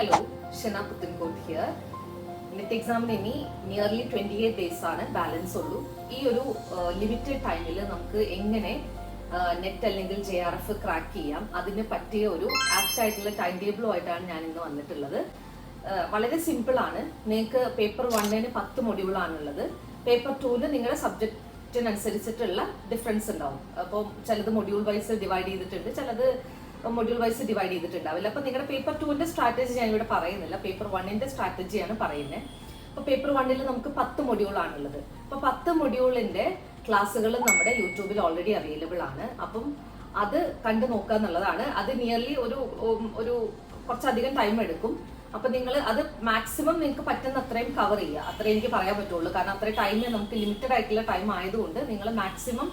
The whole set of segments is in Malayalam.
Hello, Shana Puthankot here. Net എക്സാമിന് ഇനി നിയർലി 28 ഡേയ്സ് ആണ് ബാലൻസ് ഉള്ളൂ. ഈ ഒരു ലിമിറ്റഡ് ടൈമിൽ നമുക്ക് എങ്ങനെ നെറ്റ് അല്ലെങ്കിൽ JRF ക്രാക്ക് ചെയ്യാം, അതിന് പറ്റിയ ഒരു ആപ്റ്റ് ആയിട്ടുള്ള ടൈം ടേബിളുമായിട്ടാണ് ഞാൻ ഇന്ന് വന്നിട്ടുള്ളത്. വളരെ സിമ്പിൾ ആണ്. നിങ്ങൾക്ക് പേപ്പർ 1ന് 10 മൊഡ്യൂളാണുള്ളത്. പേപ്പർ 2ന് നിങ്ങളുടെ സബ്ജക്റ്റിനനുസരിച്ചിട്ടുള്ള ഡിഫറൻസ് ഉണ്ടാവും. അപ്പോൾ ചിലത് മൊഡ്യൂൾ വൈസ് ഡിവൈഡ് ചെയ്തിട്ടുണ്ട്, ചിലത് മൊഡ്യൂൾ വൈസ് ഡിവൈഡ് ചെയ്തിട്ടുണ്ടാവില്ല. അപ്പോൾ നിങ്ങളുടെ പേപ്പർ 2ന്റെ സ്ട്രാറ്റജി ഞാൻ ഇവിടെ പറയുന്നില്ല, പേപ്പർ 1ന്റെ സ്ട്രാറ്റജിയാണ് പറയുന്നത്. അപ്പോൾ പേപ്പർ 1ൽ നമുക്ക് 10 മൊഡ്യൂളാണുള്ളത്. അപ്പോൾ 10 മൊഡ്യൂളിന്റെ ക്ലാസ്സുകൾ നമ്മുടെ യൂട്യൂബിൽ ഓൾറെഡി അവൈലബിൾ ആണ്. അപ്പം അത് കണ്ടു നോക്കുക എന്നുള്ളതാണ്. അത് നിയർലി ഒരു കുറച്ചധികം ടൈം എടുക്കും. അപ്പൊ നിങ്ങൾ അത് മാക്സിമം നിങ്ങൾക്ക് പറ്റുന്ന അത്രയും കവർ ചെയ്യുക, അത്രേ എനിക്ക് പറയാൻ പറ്റുള്ളൂ. കാരണം അത്രയും ടൈം നമുക്ക് ലിമിറ്റഡ് ആയിട്ടുള്ള ടൈം ആയതുകൊണ്ട് നിങ്ങൾ മാക്സിമം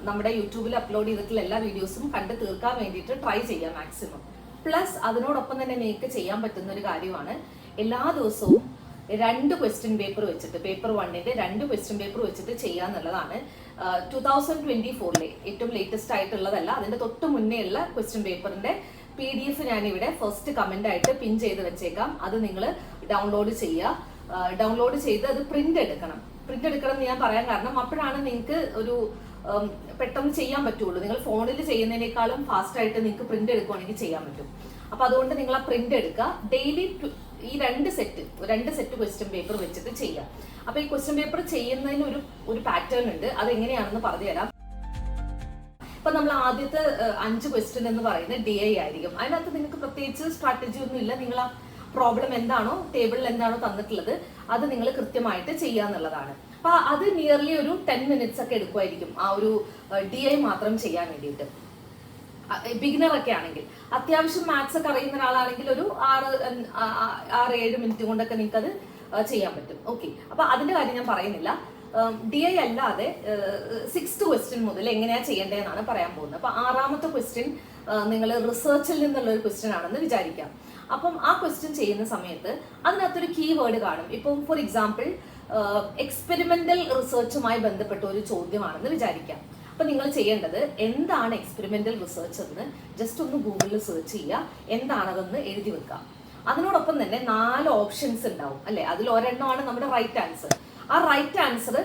നമ്മുടെ യൂട്യൂബിൽ അപ്ലോഡ് ചെയ്തിട്ടുള്ള എല്ലാ വീഡിയോസും കണ്ട് തീർക്കാൻ വേണ്ടിയിട്ട് ട്രൈ ചെയ്യാം മാക്സിമം. പ്ലസ് അതിനോടൊപ്പം തന്നെ നിങ്ങൾക്ക് ചെയ്യാൻ പറ്റുന്ന ഒരു കാര്യമാണ്, എല്ലാ ദിവസവും 2 ക്വസ്റ്റ്യൻ പേപ്പർ വെച്ചിട്ട്, പേപ്പർ 1ന്റെ 2 ക്വസ്റ്റ്യൻ പേപ്പർ വെച്ചിട്ട് ചെയ്യാന്നുള്ളതാണ്. 2024 ഏറ്റവും ലേറ്റസ്റ്റ് ആയിട്ടുള്ളതല്ല, അതിന്റെ തൊട്ട് മുന്നേ ഉള്ള ക്വസ്റ്റ്യൻ പേപ്പറിന്റെ PDF ഞാനിവിടെ ഫസ്റ്റ് കമന്റ് ആയിട്ട് പിൻ ചെയ്ത് വെച്ചേക്കാം. അത് നിങ്ങൾ ഡൗൺലോഡ് ചെയ്യുക. ഡൗൺലോഡ് ചെയ്ത് അത് പ്രിന്റ് എടുക്കണം എന്ന് ഞാൻ പറയാൻ കാരണം, അപ്പോഴാണ് നിങ്ങൾക്ക് ഒരു പെട്ടെന്ന് ചെയ്യാൻ പറ്റുള്ളൂ. നിങ്ങൾ ഫോണിൽ ചെയ്യുന്നതിനേക്കാളും ഫാസ്റ്റ് ആയിട്ട് നിങ്ങൾക്ക് പ്രിന്റ് എടുക്കുവാണെങ്കിൽ ചെയ്യാൻ പറ്റും. അപ്പൊ അതുകൊണ്ട് നിങ്ങൾ ആ പ്രിന്റ് എടുക്കുക. ഡെയിലി ഈ 2 സെറ്റ് ക്വസ്റ്റ്യൻ പേപ്പർ വെച്ചിട്ട് ചെയ്യാം. അപ്പൊ ഈ ക്വസ്റ്റ്യൻ പേപ്പർ ചെയ്യുന്നതിന് ഒരു പാറ്റേൺ ഉണ്ട്. അത് എങ്ങനെയാണെന്ന് പറഞ്ഞുതരാം. ഇപ്പൊ നമ്മൾ ആദ്യത്തെ 5 ക്വസ്റ്റ്യൻ എന്ന് പറയുന്നത് DI ആയിരിക്കും. അതിനകത്ത് നിങ്ങൾക്ക് പ്രത്യേകിച്ച് സ്ട്രാറ്റജി ഒന്നും ഇല്ല. നിങ്ങൾ ആ പ്രോബ്ലം എന്താണോ, ടേബിളിൽ എന്താണോ തന്നിട്ടുള്ളത്, അത് നിങ്ങൾ കൃത്യമായിട്ട് ചെയ്യാന്നുള്ളതാണ്. അപ്പൊ അത് നിയർലി ഒരു 10 മിനിറ്റ്സ് ഒക്കെ എടുക്കുമായിരിക്കും ആ ഒരു DI മാത്രം ചെയ്യാൻ വേണ്ടിയിട്ട്. ബിഗിനർ ഒക്കെ ആണെങ്കിൽ, അത്യാവശ്യം മാത്സ് ഒക്കെ അറിയുന്ന ഒരാളാണെങ്കിൽ ഒരു 6-7 മിനിറ്റ് കൊണ്ടൊക്കെ നിങ്ങൾക്ക് അത് ചെയ്യാൻ പറ്റും. ഓക്കെ, അപ്പൊ അതിന്റെ കാര്യം ഞാൻ പറയുന്നില്ല. DI അല്ലാതെ 6th ക്വസ്റ്റ്യൻ മുതൽ എങ്ങനെയാ ചെയ്യേണ്ടതെന്നാണ് പറയാൻ പോകുന്നത്. അപ്പൊ 6ാമത്തെ ക്വസ്റ്റ്യൻ നിങ്ങൾ റിസർച്ചിൽ നിന്നുള്ള ഒരു ക്വസ്റ്റ്യൻ ആണെന്ന് വിചാരിക്കാം. അപ്പം ആ ക്വസ്റ്റ്യൻ ചെയ്യുന്ന സമയത്ത് അതിനകത്തൊരു കീവേഡ് കാണും. ഇപ്പം ഫോർ എക്സാമ്പിൾ എക്സ്പെരിമെന്റൽ റിസർച്ചുമായി ബന്ധപ്പെട്ട ഒരു ചോദ്യമാണെന്ന് വിചാരിക്കാം. അപ്പൊ നിങ്ങൾ ചെയ്യേണ്ടത്, എന്താണ് എക്സ്പെരിമെന്റൽ റിസർച്ച് എന്ന് ജസ്റ്റ് ഒന്ന് ഗൂഗിളിൽ സെർച്ച് ചെയ്യുക, എന്താണതെന്ന് എഴുതി വെക്കുക. അതിനോടൊപ്പം തന്നെ 4 ഓപ്ഷൻസ് ഉണ്ടാവും അല്ലെ, അതിൽ ഒരെണ്ണമാണ് നമ്മുടെ റൈറ്റ് ആൻസർ. ആ റൈറ്റ് ആൻസർ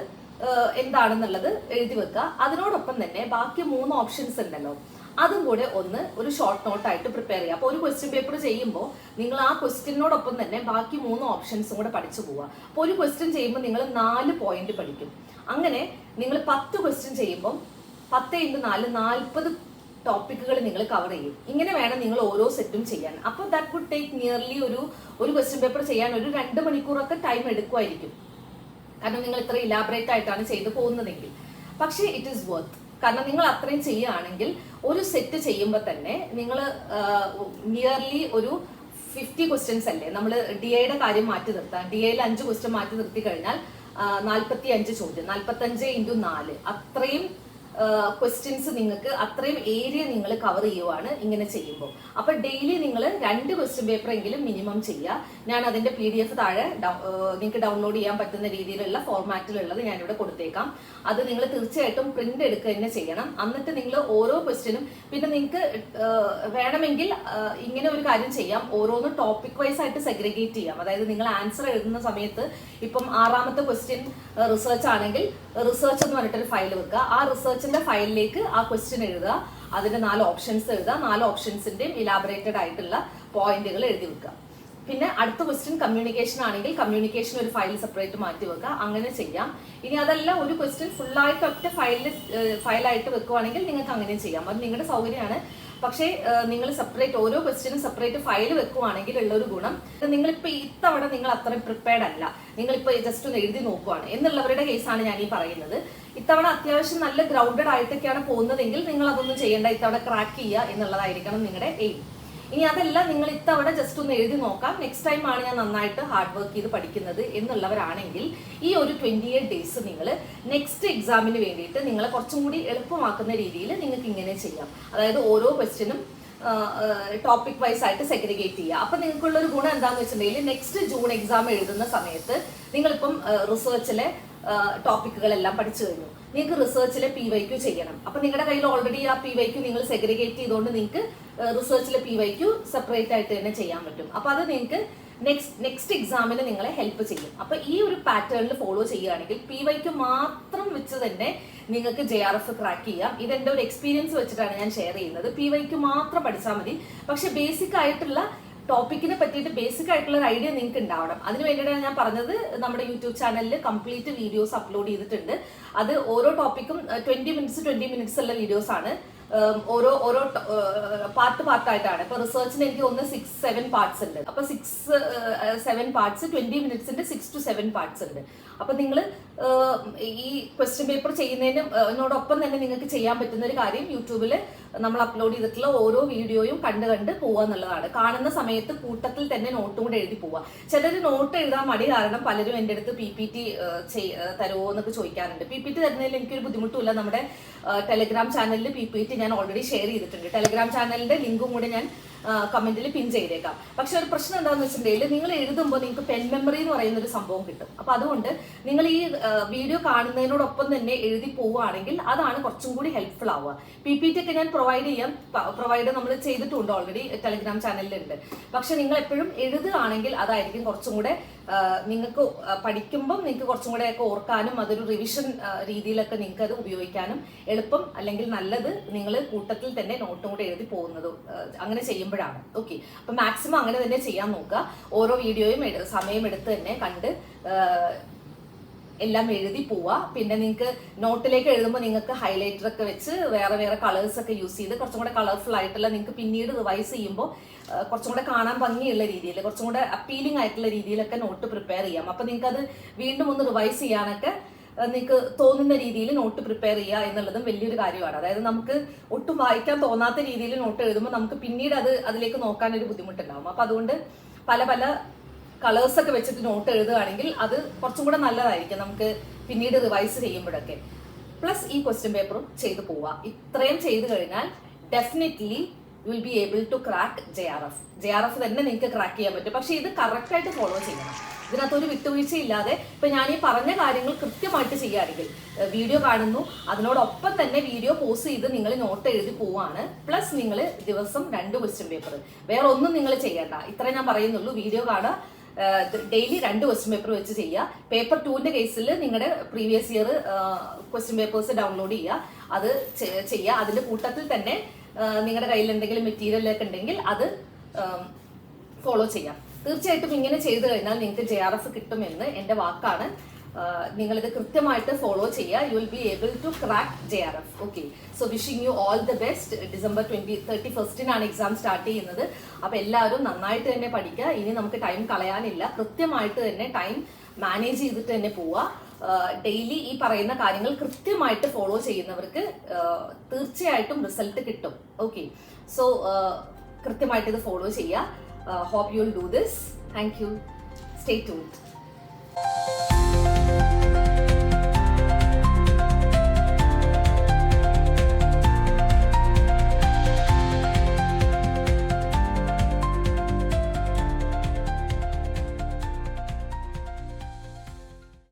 എന്താണെന്നുള്ളത് എഴുതി വെക്കുക. അതിനോടൊപ്പം തന്നെ ബാക്കി 3 ഓപ്ഷൻസ് ഉണ്ടല്ലോ, അതും കൂടെ ഒരു ഷോർട്ട് നോട്ടായിട്ട് പ്രിപ്പയർ ചെയ്യുക. അപ്പോൾ ഒരു ക്വസ്റ്റ്യൻ പേപ്പർ ചെയ്യുമ്പോൾ നിങ്ങൾ ആ ക്വസ്റ്റ്യനോടൊപ്പം തന്നെ ബാക്കി 3 ഓപ്ഷൻസും കൂടെ പഠിച്ചു പോവുക. അപ്പോൾ ഒരു ക്വസ്റ്റ്യൻ ചെയ്യുമ്പോൾ നിങ്ങൾ 4 പോയിന്റ് പഠിക്കും. അങ്ങനെ നിങ്ങൾ 10 ക്വസ്റ്റ്യൻ ചെയ്യുമ്പോൾ 10 × 4 40 ടോപ്പിക്കുകൾ നിങ്ങൾ കവർ ചെയ്യും. ഇങ്ങനെ വേണം നിങ്ങൾ ഓരോ സെറ്റും ചെയ്യാൻ. അപ്പോൾ ദാറ്റ് വുഡ് ടേക്ക് നിയർലി ഒരു ക്വസ്റ്റ്യൻ പേപ്പർ ചെയ്യാൻ ഒരു 2 മണിക്കൂറൊക്കെ ടൈം എടുക്കുമായിരിക്കും. കാരണം നിങ്ങൾ ഇത്ര ഇലാബറേറ്റ് ആയിട്ടാണ് ചെയ്തു പോകുന്നതെങ്കിൽ. പക്ഷേ ഇറ്റ് ഈസ് വർത്ത്. കാരണം നിങ്ങൾ അത്രയും ചെയ്യുകയാണെങ്കിൽ ഒരു സെറ്റ് ചെയ്യുമ്പോൾ തന്നെ നിങ്ങൾ നിയർലി ഒരു 50 ക്വസ്റ്റ്യൻസ് അല്ലേ, നമ്മൾ DIയുടെ കാര്യം മാറ്റി നിർത്താം. DIയിൽ 5 ക്വസ്റ്റ്യൻ മാറ്റി നിർത്തി കഴിഞ്ഞാൽ 45 ചോദ്യം, 45 × 4 അത്രയും ക്വസ്റ്റ്യൻസ് നിങ്ങൾക്ക്, അത്രയും ഏരിയ നിങ്ങൾ കവർ ചെയ്യുവാണ് ഇങ്ങനെ ചെയ്യുമ്പോൾ. അപ്പൊ ഡെയിലി നിങ്ങൾ 2 ക്വസ്റ്റ്യൻ പേപ്പർ എങ്കിലും മിനിമം ചെയ്യുക. ഞാൻ അതിന്റെ PDF താഴെ നിങ്ങൾക്ക് ഡൗൺലോഡ് ചെയ്യാൻ പറ്റുന്ന രീതിയിലുള്ള ഫോർമാറ്റിലുള്ളത് ഞാനിവിടെ കൊടുത്തേക്കാം. അത് നിങ്ങൾ തീർച്ചയായിട്ടും പ്രിന്റ് എടുക്കുക തന്നെ ചെയ്യണം. എന്നിട്ട് നിങ്ങൾ ഓരോ ക്വസ്റ്റ്യനും, പിന്നെ നിങ്ങൾക്ക് വേണമെങ്കിൽ ഇങ്ങനെ ഒരു കാര്യം ചെയ്യാം, ഓരോന്ന് ടോപ്പിക് വൈസ് ആയിട്ട് സെഗ്രിഗേറ്റ് ചെയ്യാം. അതായത് നിങ്ങൾ ആൻസർ എഴുതുന്ന സമയത്ത് ഇപ്പം 6ാമത്തെ ക്വസ്റ്റ്യൻ റിസർച്ച് ആണെങ്കിൽ റിസർച്ച് എന്ന് പറഞ്ഞിട്ടൊരു ഫയൽ വെക്കുക. ആ റിസർച്ചിന്റെ ഫയലിലേക്ക് ആ ക്വസ്റ്റ്യൻ എഴുതുക, അതിന്റെ 4 ഓപ്ഷൻസ് എഴുതുക, 4 ഓപ്ഷൻസിന്റെയും ഇലാബറേറ്റഡ് ആയിട്ടുള്ള പോയിന്റുകൾ എഴുതി വെക്കുക. പിന്നെ അടുത്ത ക്വസ്റ്റ്യൻ കമ്മ്യൂണിക്കേഷൻ ആണെങ്കിൽ കമ്മ്യൂണിക്കേഷൻ ഒരു ഫയൽ സെപ്പറേറ്റ് മാറ്റി വെക്കുക. അങ്ങനെ ചെയ്യാം. ഇനി അതല്ല, ഒരു ക്വസ്റ്റ്യൻ ഫുള്ളായിട്ട് ഒറ്റ ഫയലായിട്ട് വെക്കുവാണെങ്കിൽ നിങ്ങൾക്ക് അങ്ങനെ ചെയ്യാം. അത് നിങ്ങളുടെ സൗകര്യമാണ്. പക്ഷേ നിങ്ങൾ സെപ്പറേറ്റ് ഓരോ ക്വസ്റ്റ്യനും സെപ്പറേറ്റ് ഫയൽ വെക്കുവാണെങ്കിൽ ഉള്ളൊരു ഗുണം, നിങ്ങളിപ്പോ ഇത്തവണ നിങ്ങൾ അത്രയും പ്രിപ്പയർഡ് അല്ല, നിങ്ങളിപ്പോ ജസ്റ്റ് ഒന്ന് എഴുതി നോക്കുവാണ് എന്നുള്ളവരുടെ കേസാണ് ഞാൻ ഈ പറയുന്നത്. ഇത്തവണ അത്യാവശ്യം നല്ല ഗ്രൗണ്ടഡ് ആയിട്ടൊക്കെയാണ് പോകുന്നതെങ്കിൽ നിങ്ങൾ അതൊന്നും ചെയ്യേണ്ട, ഇത്തവണ ക്രാക്ക് ചെയ്യുക എന്നുള്ളതായിരിക്കണം നിങ്ങളുടെ എയിം. ഇനി അതല്ല, നിങ്ങൾ ഇത്തവണ ജസ്റ്റ് ഒന്ന് എഴുതി നോക്കാം, നെക്സ്റ്റ് ടൈം ആണ് ഞാൻ നന്നായിട്ട് ഹാർഡ് വർക്ക് ചെയ്ത് പഠിക്കുന്നത് എന്നുള്ളവരാണെങ്കിൽ ഈ ഒരു 28 ഡേയ്സ് നിങ്ങൾ നെക്സ്റ്റ് എക്സാമിന് വേണ്ടിയിട്ട് നിങ്ങളെ കുറച്ചും കൂടി എളുപ്പമാക്കുന്ന രീതിയിൽ നിങ്ങൾക്ക് ഇങ്ങനെ ചെയ്യാം. അതായത് ഓരോ ക്വസ്റ്റ്യനും ടോപ്പിക് വൈസ് ആയിട്ട് സെഗ്രിഗേറ്റ് ചെയ്യുക. അപ്പൊ നിങ്ങൾക്കുള്ളൊരു ഗുണം എന്താണെന്ന് വെച്ചിട്ടുണ്ടെങ്കിൽ നെക്സ്റ്റ് ജൂൺ എക്സാം എഴുതുന്ന സമയത്ത് നിങ്ങളിപ്പം റിസർച്ചിലെ ടോപ്പിക്കുകളെല്ലാം പഠിച്ചു കഴിഞ്ഞു. നിങ്ങൾക്ക് റിസർച്ചിലെ PYQ ചെയ്യണം. അപ്പൊ നിങ്ങളുടെ കയ്യിൽ ഓൾറെഡി ആ PYQ നിങ്ങൾ സെഗ്രിഗേറ്റ് ചെയ്തുകൊണ്ട് നിങ്ങൾക്ക് റിസർച്ചിലെ PYQ സെപ്പറേറ്റ് ആയിട്ട് തന്നെ ചെയ്യാൻ പറ്റും. അപ്പൊ അത് നിങ്ങൾക്ക് നെക്സ്റ്റ് എക്സാമിന് നിങ്ങളെ ഹെൽപ്പ് ചെയ്യും. അപ്പൊ ഈ ഒരു പാറ്റേണിൽ ഫോളോ ചെയ്യുകയാണെങ്കിൽ PYQ മാത്രം വെച്ച് തന്നെ നിങ്ങൾക്ക് JRF ക്രാക്ക് ചെയ്യാം. ഇതെന്റെ ഒരു എക്സ്പീരിയൻസ് വെച്ചിട്ടാണ് ഞാൻ ഷെയർ ചെയ്യുന്നത്. PYQ മാത്രം പഠിച്ചാൽ മതി. പക്ഷെ ബേസിക് ആയിട്ടുള്ള ടോപ്പിക്കിനെ പറ്റിയിട്ട് ബേസിക് ആയിട്ടുള്ള ഒരു ഐഡിയ നിങ്ങൾക്ക് ഉണ്ടാവണം. അതിന് വേണ്ടിയിട്ടാണ് ഞാൻ പറഞ്ഞത് നമ്മുടെ യൂട്യൂബ് ചാനലിൽ കംപ്ലീറ്റ് വീഡിയോസ് അപ്ലോഡ് ചെയ്തിട്ടുണ്ട്. അത് ഓരോ ടോപ്പിക്കും 20 മിനിറ്റ്സ് ഉള്ള വീഡിയോസ് ആണ്. ഓരോ പാർട്ടായിട്ടാണ്. ഇപ്പൊ റിസർച്ചിന് എനിക്ക് ഒന്ന് 6-7 പാർട്സ് ഉണ്ട്. അപ്പൊ 6-7 പാർട്സ് 20 മിനിറ്റ്സിന്റെ 6 to 7 പാർട്സ് ഉണ്ട്. അപ്പൊ നിങ്ങൾ ഈ ക്വസ്റ്റ്യൻ പേപ്പർ ചെയ്യുന്നതിനോടൊപ്പം തന്നെ നിങ്ങൾക്ക് ചെയ്യാൻ പറ്റുന്ന ഒരു കാര്യം യൂട്യൂബിൽ നമ്മൾ അപ്ലോഡ് ചെയ്തിട്ടുള്ള ഓരോ വീഡിയോയും കണ്ട് പോവുക എന്നുള്ളതാണ്. കാണുന്ന സമയത്ത് കൂട്ടത്തിൽ തന്നെ നോട്ടും കൂടെ എഴുതി പോവുക. ചിലർ നോട്ട് എഴുതാൻ മടി കാരണം പലരും എൻ്റെ അടുത്ത് PPT തരുമോ എന്നൊക്കെ ചോദിക്കാറുണ്ട്. PPT തരുന്നതിൽ എനിക്കൊരു ബുദ്ധിമുട്ടില്ല. നമ്മുടെ ടെലിഗ്രാം ചാനലിൽ PPT ഞാൻ ഓൾറെഡി ഷെയർ ചെയ്തിട്ടുണ്ട്. ടെലിഗ്രാം ചാനലിന്റെ ലിങ്കും കൂടെ ഞാൻ കമന്റിൽ പിൻ ചെയ്തേക്കാം. പക്ഷെ ഒരു പ്രശ്നം എന്താണെന്ന് വെച്ചിട്ടുണ്ടെങ്കിൽ നിങ്ങൾ എഴുതുമ്പോൾ നിങ്ങൾക്ക് പെൻ മെമ്മറി എന്ന് പറയുന്ന ഒരു സംഭവം കിട്ടും. അപ്പൊ അതുകൊണ്ട് നിങ്ങൾ ഈ വീഡിയോ കാണുന്നതിനോടൊപ്പം തന്നെ എഴുതി പോവുകയാണെങ്കിൽ അതാണ് കുറച്ചും കൂടി ഹെൽപ്ഫുൾ ആവുക. PPT ഒക്കെ ഞാൻ പ്രൊവൈഡ് നമ്മൾ ചെയ്തിട്ടുണ്ട് ഓൾറെഡി, ടെലിഗ്രാം ചാനലിലുണ്ട്. പക്ഷെ നിങ്ങൾ എപ്പോഴും എഴുതുകയാണെങ്കിൽ അതായിരിക്കും കുറച്ചും കൂടെ നിങ്ങൾക്ക് പഠിക്കുമ്പം നിങ്ങൾക്ക് കുറച്ചും കൂടെ ഒക്കെ ഓർക്കാനും അതൊരു റിവിഷൻ രീതിയിലൊക്കെ നിങ്ങൾക്ക് അത് ഉപയോഗിക്കാനും എളുപ്പം, അല്ലെങ്കിൽ നല്ലത് നിങ്ങൾ കൂട്ടത്തിൽ തന്നെ നോട്ടും കൂടെ എഴുതി പോകുന്നത് അങ്ങനെ ചെയ്യുമ്പോഴാണ്. ഓക്കെ, അപ്പൊ മാക്സിമം അങ്ങനെ തന്നെ ചെയ്യാൻ നോക്കുക. ഓരോ വീഡിയോയും സമയമെടുത്ത് തന്നെ കണ്ട് എല്ലാം എഴുതി പോവുക. പിന്നെ നിങ്ങൾക്ക് നോട്ടിലേക്ക് എഴുതുമ്പോൾ നിങ്ങൾക്ക് ഹൈലൈറ്റർ ഒക്കെ വെച്ച് വേറെ കളേഴ്സ് ഒക്കെ യൂസ് ചെയ്ത് കുറച്ചും കൂടെ കളർഫുൾ ആയിട്ടുള്ള നിങ്ങൾക്ക് പിന്നീട് റിവൈസ് ചെയ്യുമ്പോൾ കുറച്ചും കൂടെ കാണാൻ ഭംഗിയുള്ള രീതിയിൽ, കുറച്ചും കൂടെ അപ്പീലിംഗ് ആയിട്ടുള്ള രീതിയിലൊക്കെ നോട്ട് പ്രിപ്പയർ ചെയ്യാം. അപ്പൊ നിങ്ങൾക്ക് അത് വീണ്ടും ഒന്ന് റിവൈസ് ചെയ്യാനൊക്കെ നിങ്ങൾക്ക് തോന്നുന്ന രീതിയിൽ നോട്ട് പ്രിപ്പയർ ചെയ്യുക എന്നുള്ളതും വലിയൊരു കാര്യമാണ്. അതായത് നമുക്ക് ഒട്ടും വായിക്കാൻ തോന്നാത്ത രീതിയിൽ നോട്ട് എഴുതുമ്പോൾ നമുക്ക് പിന്നീട് അതിലേക്ക് നോക്കാൻ ഒരു ബുദ്ധിമുട്ടുണ്ടാവും. അപ്പൊ അതുകൊണ്ട് പല കളേഴ്സ് ഒക്കെ വെച്ചിട്ട് നോട്ട് എഴുതുകയാണെങ്കിൽ അത് കുറച്ചും കൂടെ നല്ലതായിരിക്കും നമുക്ക് പിന്നീട് റിവൈസ് ചെയ്യുമ്പോഴൊക്കെ. പ്ലസ് ഈ ക്വസ്റ്റ്യൻ പേപ്പറും ചെയ്തു പോവുക. ഇത്രയും ചെയ്തു കഴിഞ്ഞാൽ definitely you will be able to crack JRF തന്നെ നിങ്ങൾക്ക് ക്രാക്ക് ചെയ്യാൻ പറ്റും. പക്ഷെ ഇത് കറക്റ്റ് ആയിട്ട് ഫോളോ ചെയ്യണം. ഇതിനകത്ത് ഒരു വിട്ടുവീഴ്ച ഇല്ലാതെ ഇപ്പൊ ഞാൻ ഈ പറഞ്ഞ കാര്യങ്ങൾ കൃത്യമായിട്ട് ചെയ്യുകയാണെങ്കിൽ, വീഡിയോ കാണുന്നു, അതിനോടൊപ്പം തന്നെ വീഡിയോ പോസ് ചെയ്ത് നിങ്ങൾ നോട്ട് എഴുതി പോവാണ്. പ്ലസ് നിങ്ങൾ ദിവസം 2 ക്വസ്റ്റ്യൻ പേപ്പർ, വേറെ ഒന്നും നിങ്ങൾ ചെയ്യേണ്ട. ഇത്രേ ഞാൻ പറയുന്നുള്ളൂ. വീഡിയോ കാണുക, ഡെയിലി 2 ക്വസ്റ്റ്യൻ പേപ്പർ വെച്ച് ചെയ്യുക. പേപ്പർ 2ന്റെ കേസിൽ നിങ്ങളുടെ previous year question papers download ചെയ്യുക, അത് ചെയ്യുക. അതിന്റെ കൂട്ടത്തിൽ തന്നെ നിങ്ങളുടെ കയ്യിൽ എന്തെങ്കിലും മെറ്റീരിയലൊക്കെ ഉണ്ടെങ്കിൽ അത് ഫോളോ ചെയ്യാം. തീർച്ചയായിട്ടും ഇങ്ങനെ ചെയ്തു കഴിഞ്ഞാൽ നിങ്ങൾക്ക് JRF കിട്ടുമെന്ന് എൻ്റെ വാക്കാണ്. നിങ്ങളിത് കൃത്യമായിട്ട് ഫോളോ ചെയ്യുക. You will be able to crack JRF. Okay, so wishing you all the best. December 31 exam start ചെയ്യുന്നത്. അപ്പൊ എല്ലാവരും നന്നായിട്ട് തന്നെ പഠിക്കുക. ഇനി നമുക്ക് ടൈം കളയാനില്ല. കൃത്യമായിട്ട് തന്നെ ടൈം മാനേജ് ചെയ്തിട്ട് തന്നെ പോവുക. ഡെയിലി ഈ പറയുന്ന കാര്യങ്ങൾ കൃത്യമായിട്ട് ഫോളോ ചെയ്യുന്നവർക്ക് തീർച്ചയായിട്ടും റിസൾട്ട് കിട്ടും. ഓക്കെ, സോ കൃത്യമായിട്ട് ഇത് ഫോളോ ചെയ്യുക. Hope you'll do this. Thank you. Stay tuned.